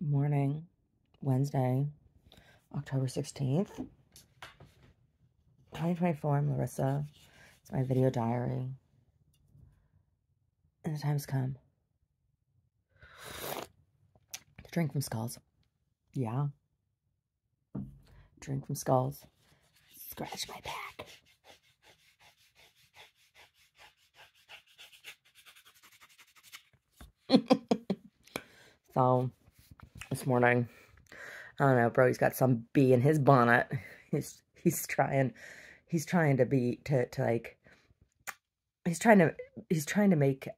Morning, Wednesday, October 16th, 2024. I'm Larissa. It's my video diary. And the time's come to drink from skulls. Yeah. Drink from skulls. Scratch my back. So, this morning, I don't know, Brody's got some bee in his bonnet. He's trying to be, he's trying to make,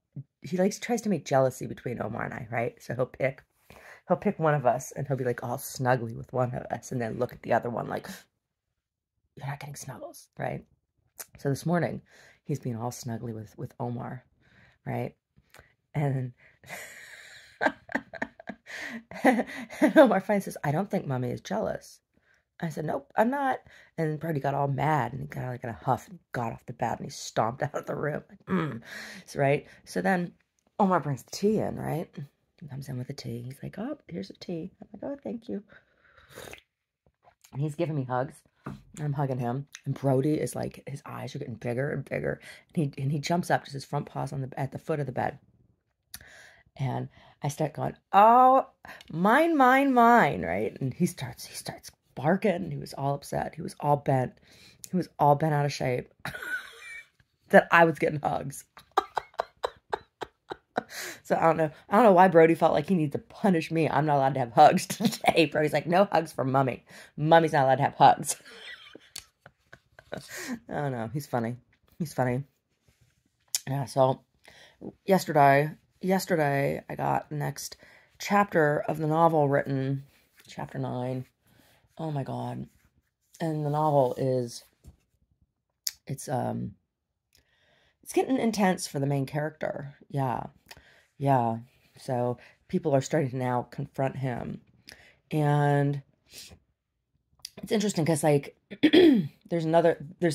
tries to make jealousy between Omar and I, right? So he'll pick one of us and he'll be like all snuggly with one of us and then look at the other one like, you're not getting snuggles, right? So this morning, he's being all snuggly with Omar, right? And and Omar finally says, I don't think Mommy is jealous. I said, nope, I'm not. And Brody got all mad and he got like in a huff and got off the bed and he stomped out of the room. So, right? So then Omar brings the tea in, right? He comes in with the tea. He's like, oh, here's a tea. I'm like, oh, thank you. And he's giving me hugs. I'm hugging him. And Brody is like, his eyes are getting bigger and bigger. And he jumps up, just his front paws at the foot of the bed. And I start going, oh, mine, right? And he starts barking. He was all upset. He was all bent. He was all bent out of shape. That I was getting hugs. So I don't know why Brody felt like he needed to punish me. I'm not allowed to have hugs today. Brody's like, no hugs for Mommy. Mommy's not allowed to have hugs. I don't know. He's funny. Yeah, so yesterday I got the next chapter of the novel written, chapter 9. Oh my God. And the novel is, it's getting intense for the main character. Yeah. So people are starting to now confront him. And it's interesting because like there's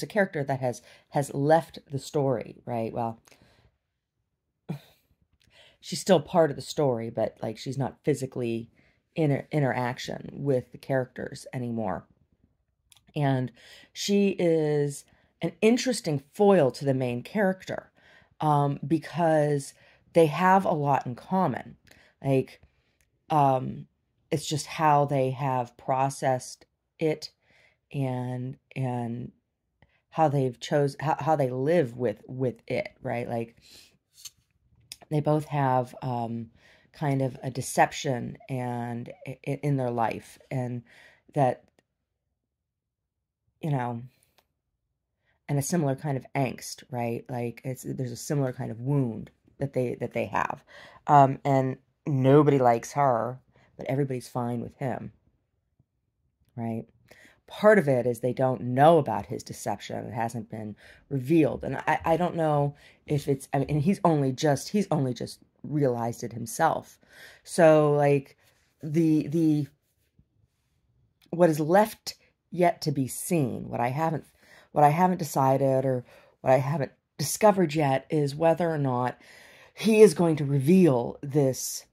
a character that has left the story, right? Well, she's still part of the story, but like she's not physically in interaction with the characters anymore. And she is an interesting foil to the main character because they have a lot in common. Like, it's just how they have processed it and how they've how they live with it, right? Like, they both have kind of a deception and in their life, and that, you know, and a similar kind of angst, right? Like there's a similar kind of wound that they have, and nobody likes her, but everybody's fine with him, right? Part of it is they don't know about his deception; it hasn't been revealed, and I don't know if it's. I mean, and he's only just realized it himself. So like the what is left yet to be seen, what I haven't decided or what I haven't discovered yet is whether or not he is going to reveal this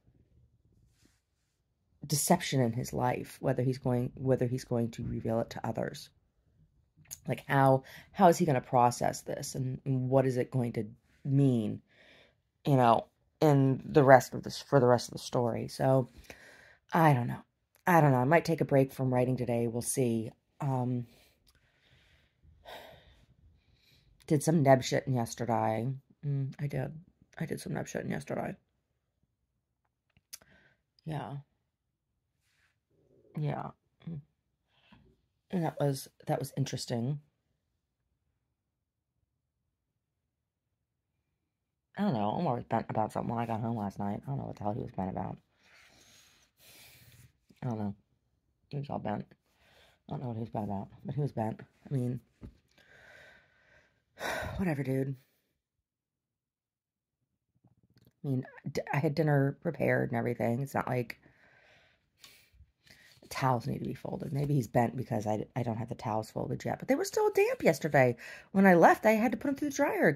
deception in his life, whether he's going to reveal it to others. Like how is he going to process this, and what is it going to mean, you know, in the rest of this, for the rest of the story. So I don't know. I might take a break from writing today. We'll see. Did some neb shitting yesterday. I did some neb shitting yesterday. Yeah. And that was interesting. I don't know. Omar was bent about something when I got home last night. I don't know what the hell he was bent about. I don't know. He was all bent. I don't know what he was bent about, but he was bent. I mean, whatever, dude. I mean, I had dinner prepared and everything. It's not like the towels need to be folded. Maybe he's bent because I don't have the towels folded yet. But they were still damp yesterday. When I left, I had to put them through the dryer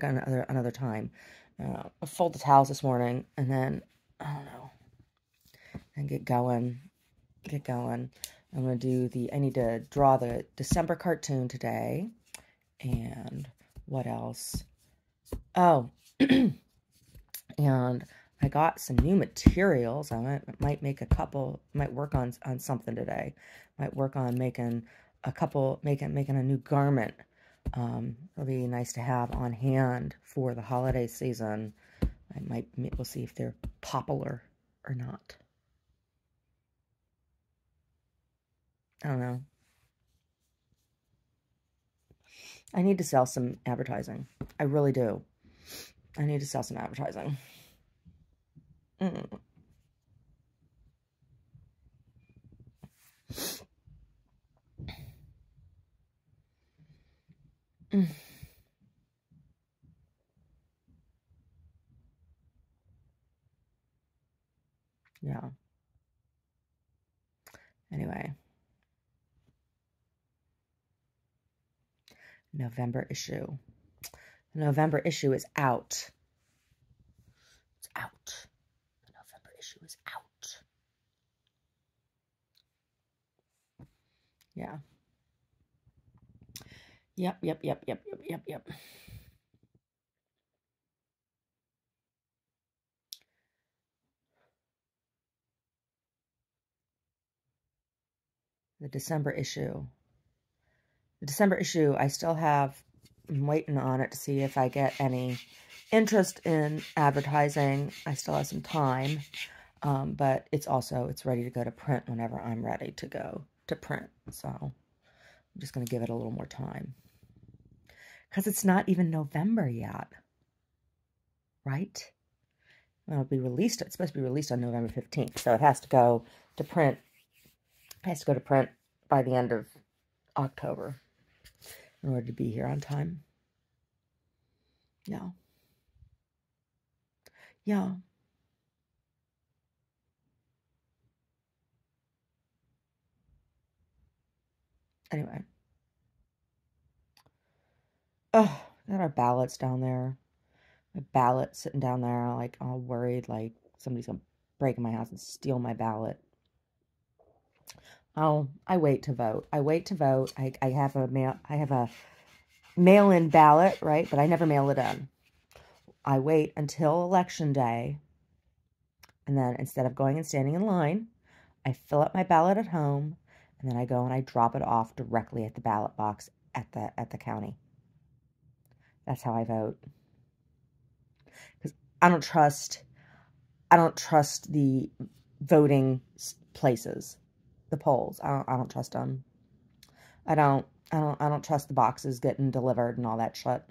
another time. I fold the towels this morning, and then, I don't know, and get going. get going. I'm going to do I need to draw the December cartoon today. And what else? Oh, and I got some new materials. I might make a couple, might work on something today. Might work on making a couple, making a new garment. It'll be nice to have on hand for the holiday season. We'll see if they're popular or not. I don't know. I need to sell some advertising. I really do. I need to sell some advertising. Yeah. Anyway. November issue. The November issue is out. It's out. The November issue is out. Yeah. Yep. The December issue. The December issue, I'm waiting on it to see if I get any interest in advertising. I still have some time, but it's ready to go to print whenever I'm ready to go to print. So I'm just going to give it a little more time. Because it's not even November yet, right? Well, it'll be released. It's supposed to be released on November 15th, so it has to go to print. It has to go to print by the end of October in order to be here on time. Yeah. Yeah. Anyway. Oh, got our ballots down there. My ballot sitting down there, like all worried, like somebody's gonna break in my house and steal my ballot. Oh, I wait to vote. I have a mail-in ballot, right? But I never mail it in. I wait until election day, and then instead of going and standing in line, I fill up my ballot at home, and then I go and I drop it off directly at the ballot box at the county. That's how I vote. Because I don't trust the voting places, the polls. I don't trust them. I don't trust the boxes getting delivered and all that shit.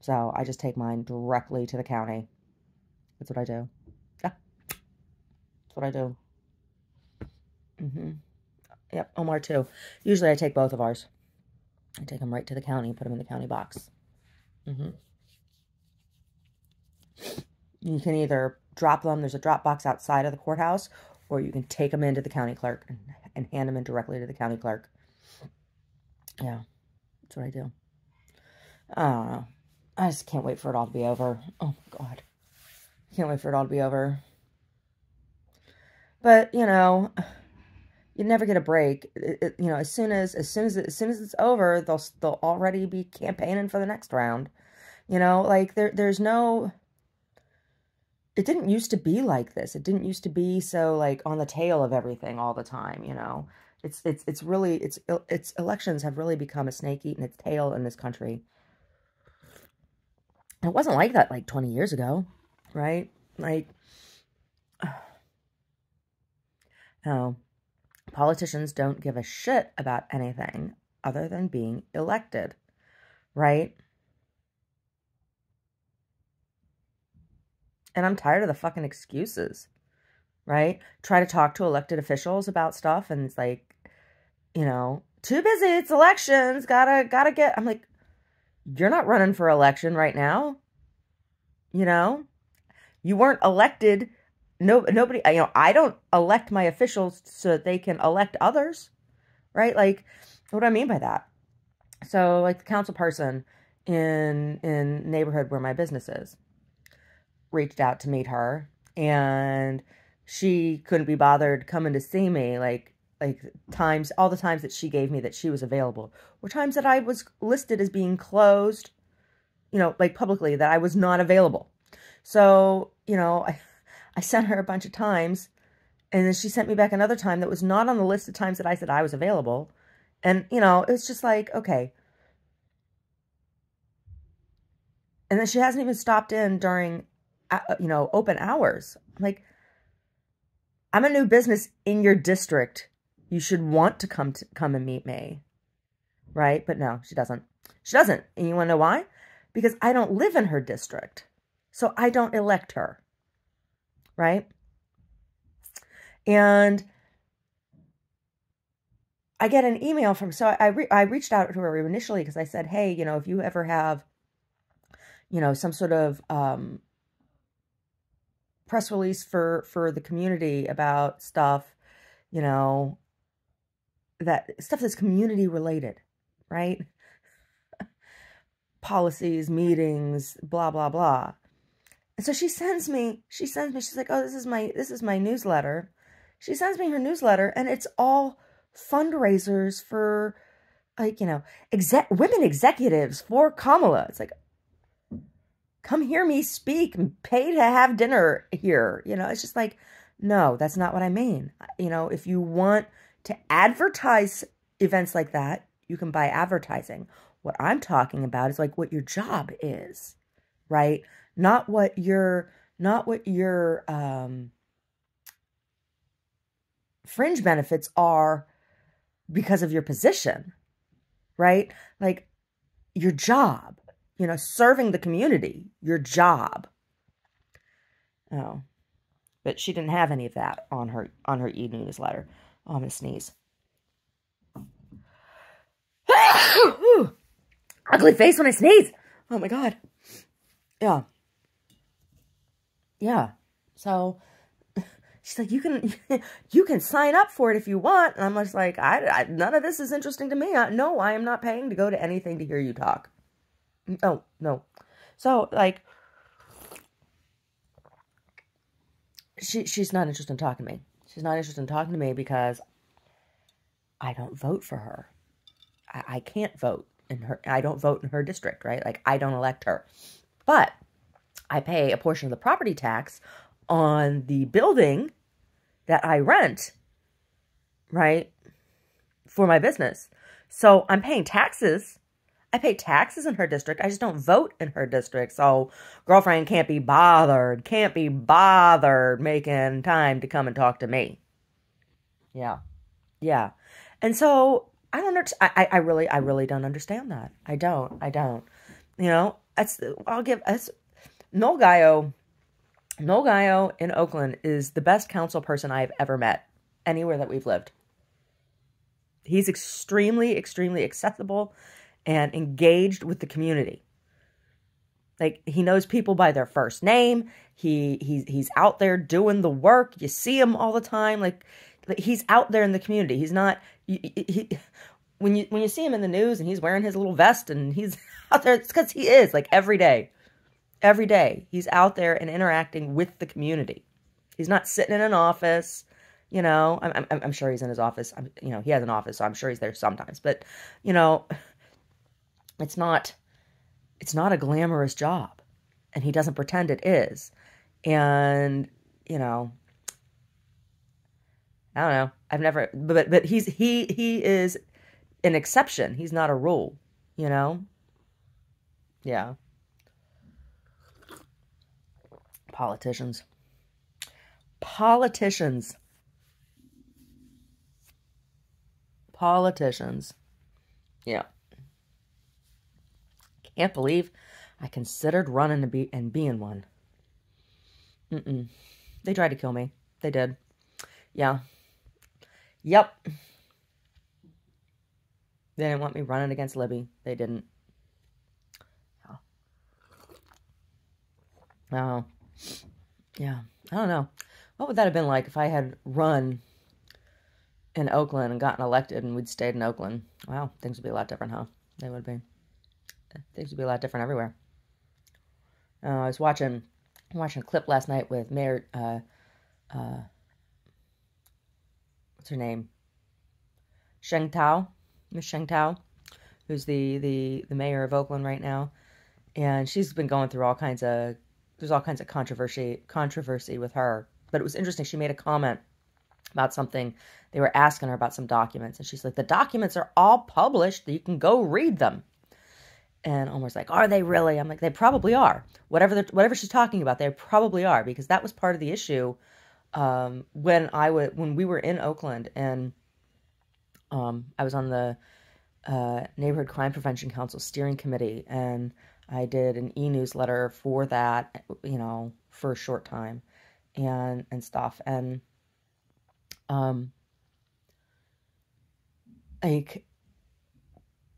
So I just take mine directly to the county. That's what I do. Yeah. That's what I do. Yep, Omar too. Usually I take both of ours. I take them right to the county and put them in the county box. You can either drop them. There's a drop box outside of the courthouse, or you can take them into the county clerk and hand them in directly to the county clerk. Yeah, that's what I do. I just can't wait for it all to be over. Oh my God. I can't wait for it all to be over. But, you know, you never get a break. You know, as soon as it's over, they'll already be campaigning for the next round. You know, like there's no. It didn't used to be like this. It didn't used to be so like on the tail of everything all the time. You know, it's elections have really become a snake eating its tail in this country. It wasn't like that like 20 years ago, right? Like, no. Politicians don't give a shit about anything other than being elected, right? And I'm tired of the fucking excuses, right? Try to talk to elected officials about stuff and it's like, you know, too busy, it's elections, gotta get, I'm like, you're not running for election right now, you know? You weren't elected. Nobody, you know, I don't elect my officials so that they can elect others, right? Like, what do I mean by that? So, like, the council person in neighborhood where my business is reached out to meet her, and she couldn't be bothered coming to see me, like times, all the times that she gave me that she was available were times that I was listed as being closed, like publicly, that I was not available. So, I sent her a bunch of times, and then she sent me back another time that was not on the list of times that I said I was available. And, it's just like, okay. And then she hasn't even stopped in during, open hours. I'm like, I'm a new business in your district. You should want to come and meet me, right? But no, she doesn't. She doesn't. And you want to know why? Because I don't live in her district. So I don't elect her, right? And I get an email from, so I reached out to her initially because I said, hey, if you ever have, some sort of press release for the community about stuff, that stuff that's community related, right? Policies, meetings, blah, blah, blah. And so she sends me, she's like, oh, this is my newsletter. She sends me her newsletter, and it's all fundraisers for, like, women executives for Kamala. It's like, come hear me speak and pay to have dinner here. It's just like, no, that's not what I mean. If you want to advertise events like that, you can buy advertising. What I'm talking about is like what your job is, right? Not what your fringe benefits are because of your position, right? Like your job, serving the community, your job. Oh, but she didn't have any of that on her e-newsletter. Oh, I'm gonna sneeze. Ugly face when I sneeze. Oh my God. Yeah. Yeah. So she's like, you can sign up for it if you want. And I'm just like, none of this is interesting to me. No, I am not paying to go to anything to hear you talk. Oh, no. So, like, she's not interested in talking to me. She's not interested in talking to me because I don't vote for her. I can't vote in her. I don't vote in her district, right? Like, I don't elect her. But I pay a portion of the property tax on the building that I rent, right, for my business. So I'm paying taxes. I pay taxes in her district. I just don't vote in her district. So girlfriend can't be bothered making time to come and talk to me. Yeah. Yeah. And so I don't know. I really don't understand that. I don't. Noel Gallo in Oakland is the best council person I've ever met anywhere that we've lived. He's extremely, extremely accessible and engaged with the community. Like, he knows people by their first name. He's out there doing the work. You see him all the time. Like he's out there in the community. He's not, when you see him in the news and he's wearing his little vest and he's out there, it's because he is, like, every day. Every day, he's out there and interacting with the community. He's not sitting in an office, I'm sure he's in his office. He has an office, so I'm sure he's there sometimes. But, it's not a glamorous job, and he doesn't pretend it is. And, I don't know. I've never, but he is an exception. He's not a rule, Yeah. Politicians. Yeah. Can't believe I considered running and being one. They tried to kill me. They did. Yeah. Yep. They didn't want me running against Libby. They didn't. Oh. Yeah. I don't know. What would that have been like if I had run in Oakland and gotten elected and we'd stayed in Oakland? Wow, things would be a lot different, huh? They would be. Things would be a lot different everywhere. I was watching a clip last night with Mayor what's her name? Sheng Tao, Miss Sheng Tao, who's the mayor of Oakland right now. And she's been going through there's all kinds of controversy with her. But it was interesting. She made a comment about something. They were asking her about some documents. And she's like, the documents are all published. You can go read them. And Omar's like, are they really? I'm like, they probably are. Whatever she's talking about, they probably are. Because that was part of the issue when we were in Oakland. And I was on the Neighborhood Crime Prevention Council Steering Committee. And I did an e-newsletter for that, for a short time and stuff. And, like,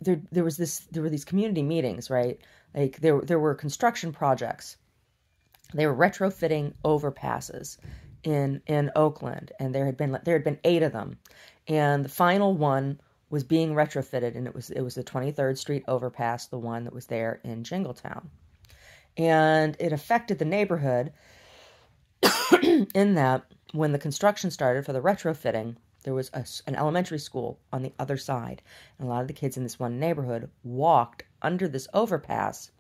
there were these community meetings, right? Like there were construction projects. They were retrofitting overpasses in Oakland, and there had been 8 of them. And the final one was being retrofitted, and it was the 23rd Street overpass, the one that was there in Jingletown. And it affected the neighborhood in that when the construction started for the retrofitting, there was an elementary school on the other side. And a lot of the kids in this one neighborhood walked under this overpass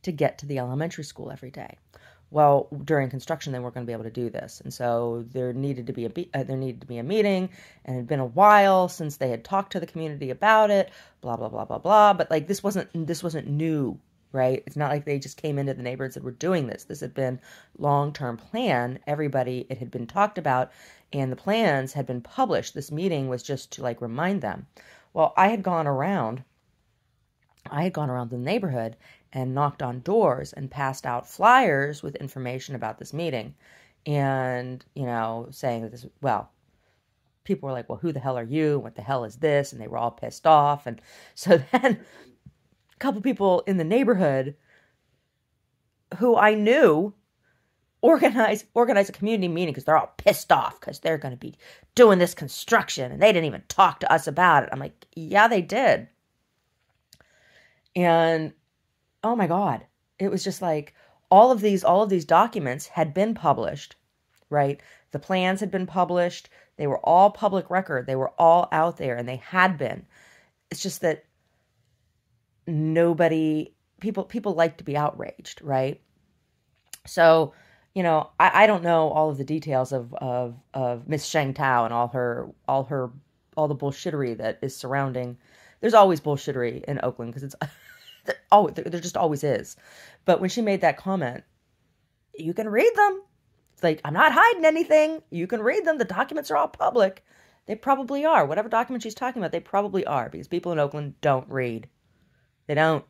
to get to the elementary school every day. Well, during construction, they weren't going to be able to do this. And so there needed to be a meeting, and it had been a while since they had talked to the community about it, blah, blah, blah, blah, blah. But like, this wasn't new, right? It's not like they just came into the neighborhoods and were doing this. This had been long-term plan. It had been talked about, and the plans had been published. This meeting was just to like remind them. Well, I had gone around the neighborhood and knocked on doors and passed out flyers with information about this meeting. And, saying that people were like, well, who the hell are you? What the hell is this? And they were all pissed off. And so then a couple people in the neighborhood who I knew organize a community meeting because they're all pissed off because they're going to be doing this construction and they didn't even talk to us about it. I'm like, yeah, they did. And oh my God, it was just like all of these documents had been published, right? The plans had been published. They were all public record. They were all out there, and they had been. It's just that people like to be outraged, right? So, I don't know all of the details of Miss Sheng Tao and all the bullshittery that is surrounding. There's always bullshittery in Oakland because it's there just always is. But when she made that comment, you can read them. It's like, I'm not hiding anything. You can read them. The documents are all public. They probably are. Whatever document she's talking about, they probably are, because people in Oakland don't read. They don't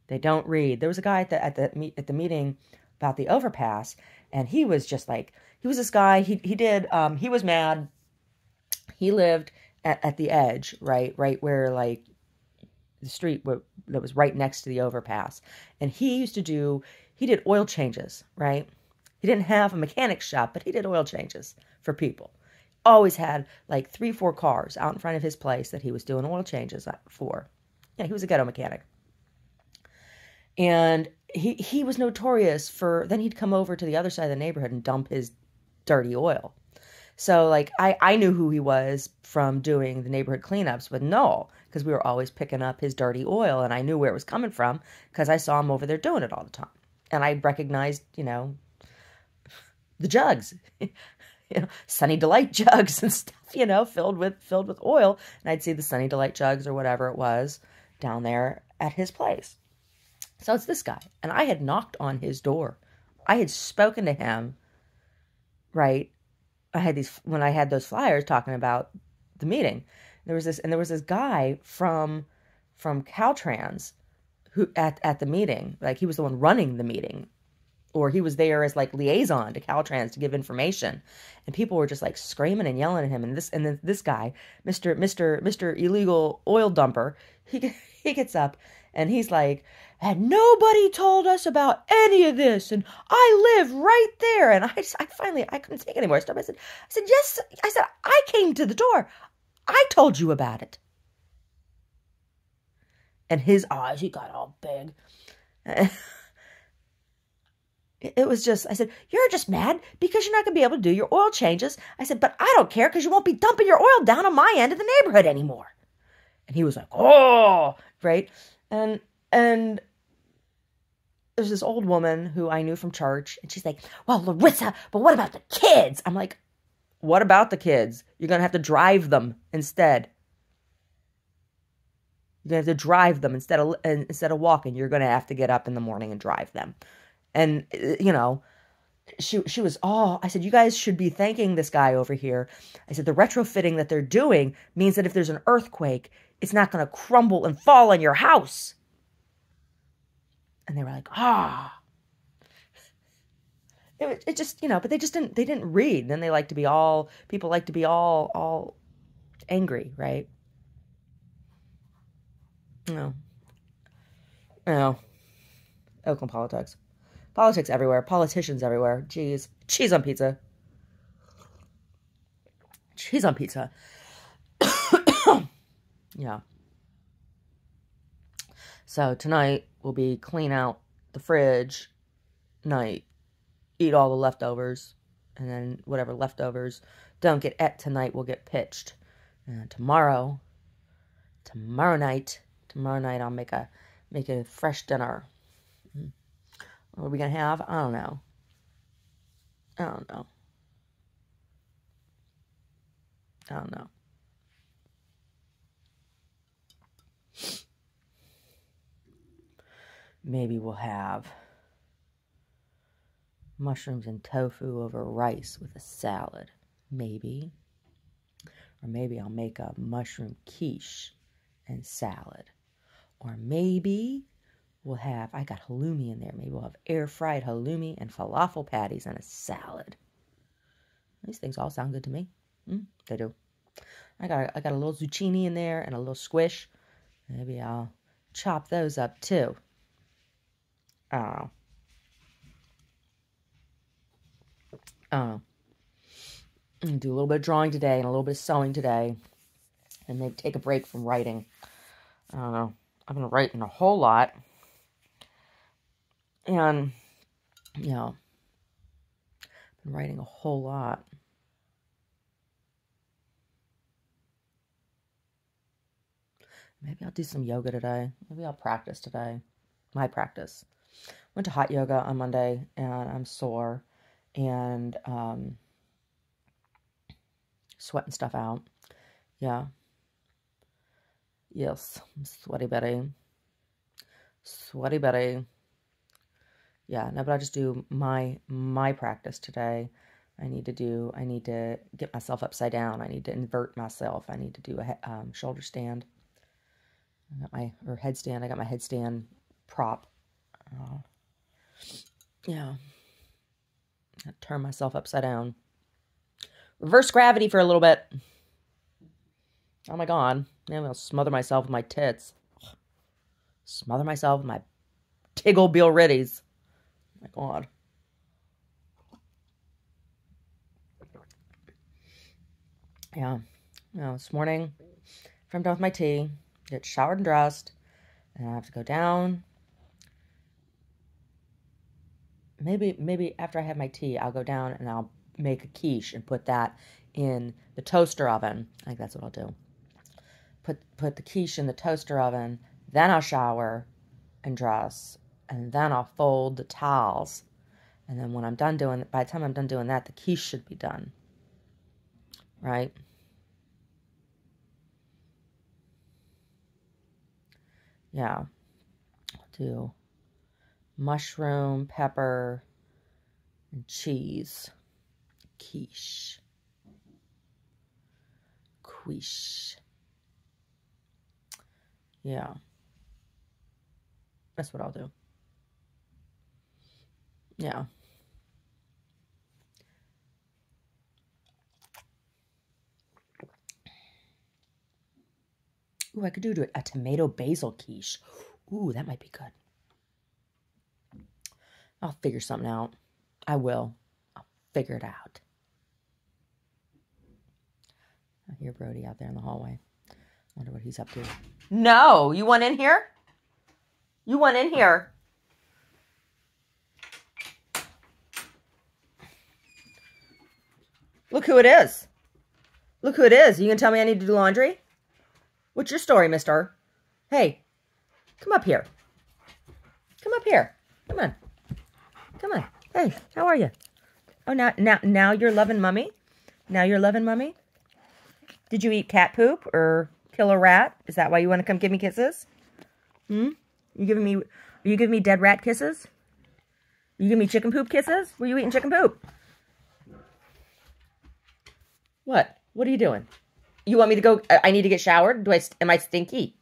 read. There was a guy at the meeting about the overpass, and he was just like, he was this guy. He was mad. He lived at the edge, right where like the street that was right next to the overpass. And he did oil changes, right? He didn't have a mechanic shop, but he did oil changes for people. Always had like 3-4 cars out in front of his place that he was doing oil changes for. Yeah, he was a ghetto mechanic. And he was notorious for, then he'd come over to the other side of the neighborhood and dump his dirty oil. So, like, I knew who he was from doing the neighborhood cleanups with Noel, because we were always picking up his dirty oil, and I knew where it was coming from because I saw him over there doing it all the time. And I recognized, the jugs, Sunny Delight jugs and stuff, filled with oil. And I'd see the Sunny Delight jugs or whatever it was down there at his place. So it's this guy. And I had knocked on his door. I had spoken to him, right? When I had those flyers talking about the meeting, there was this guy from Caltrans who at the meeting, like he was the one running the meeting, or he was there as like liaison to Caltrans to give information, and people were just like screaming and yelling at him. And then this guy, Mr. Illegal Oil Dumper, he gets up and he's like, and nobody told us about any of this, and I live right there. And I couldn't take it anymore. I said, yes. I said, I came to the door. I told you about it. And his eyes, he got all big. It was just, I said, you're just mad because you're not going to be able to do your oil changes. I said, but I don't care because you won't be dumping your oil down on my end of the neighborhood anymore. And he was like, oh, right? And there's this old woman who I knew from church, and she's like, well, Larissa, but what about the kids? I'm like, what about the kids? You're going to have to drive them instead. You're going to have to drive them instead of walking. You're going to have to get up in the morning and drive them. And, you know, she was, oh, I said, you guys should be thanking this guy over here. I said, the retrofitting that they're doing means that if there's an earthquake, it's not going to crumble and fall on your house. And they were like, ah. It just, you know, but they didn't read. Then people like to be all angry, right? No. Oakland politics. Politics everywhere. Politicians everywhere. Jeez. Cheese on pizza. Cheese on pizza. Yeah. So tonight will be clean out the fridge night. Eat all the leftovers. And then whatever leftovers don't get ate tonight will get pitched. And tomorrow night I'll make a fresh dinner. What are we going to have? I don't know. Maybe we'll have mushrooms and tofu over rice with a salad. Maybe. Or maybe I'll make a mushroom quiche and salad. Or maybe I got halloumi in there. Maybe we'll have air-fried halloumi and falafel patties and a salad. These things all sound good to me. They do. I got a little zucchini in there and a little squish. Maybe I'll chop those up too. I don't know. I'm going to do a little bit of drawing today and a little bit of sewing today. And maybe take a break from writing. I don't know. I've been writing a whole lot. And, you know, I've been writing a whole lot. Maybe I'll do some yoga today. Maybe I'll practice today. My practice. Went to hot yoga on Monday, and I'm sore. And sweating stuff out. Yeah. Yes. I'm sweaty Betty. Sweaty Betty. Yeah, no, but I'll just do my practice today. I need to get myself upside down. I need to invert myself. I need to do a shoulder stand. Headstand. I got my headstand prop. Yeah. Turn myself upside down. Reverse gravity for a little bit. Oh my God. Maybe I'll smother myself with my tits. Smother myself with my tiggle Bill Riddies. Oh my God. Yeah. This morning, after I'm done with my tea, get showered and dressed, and I have to go down. Maybe after I have my tea, I'll go down and I'll make a quiche and put that in the toaster oven. I think that's what I'll do. Put the quiche in the toaster oven, then I'll shower and dress, and then I'll fold the towels. And then by the time I'm done doing that, the quiche should be done. Right? Yeah. I'll do mushroom, pepper, and cheese. Quiche. Yeah. That's what I'll do. Yeah. Ooh, I could do a tomato basil quiche. Ooh, that might be good. I'll figure something out. I will. I'll figure it out. I hear Brody out there in the hallway. Wonder what he's up to. No, you want in here? You want in here? look who it is. Look who it is. You gonna tell me I need to do laundry? What's your story, mister? Hey, come up here. Come up here. Come on. Come on. Hey, how are you? Oh, now you're loving mommy? Now you're loving mommy? Did you eat cat poop or kill a rat? Is that why you want to come give me kisses? Are you giving me dead rat kisses? You give me chicken poop kisses? Were you eating chicken poop? What? What are you doing? You want me to go? I need to get showered? Am I stinky?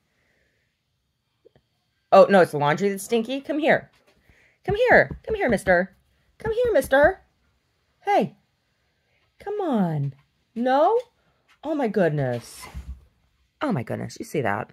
Oh, no, it's the laundry that's stinky? Come here. Come here. Come here, mister. Come here, mister. Hey. Come on. No? Oh, my goodness. Oh, my goodness. You see that?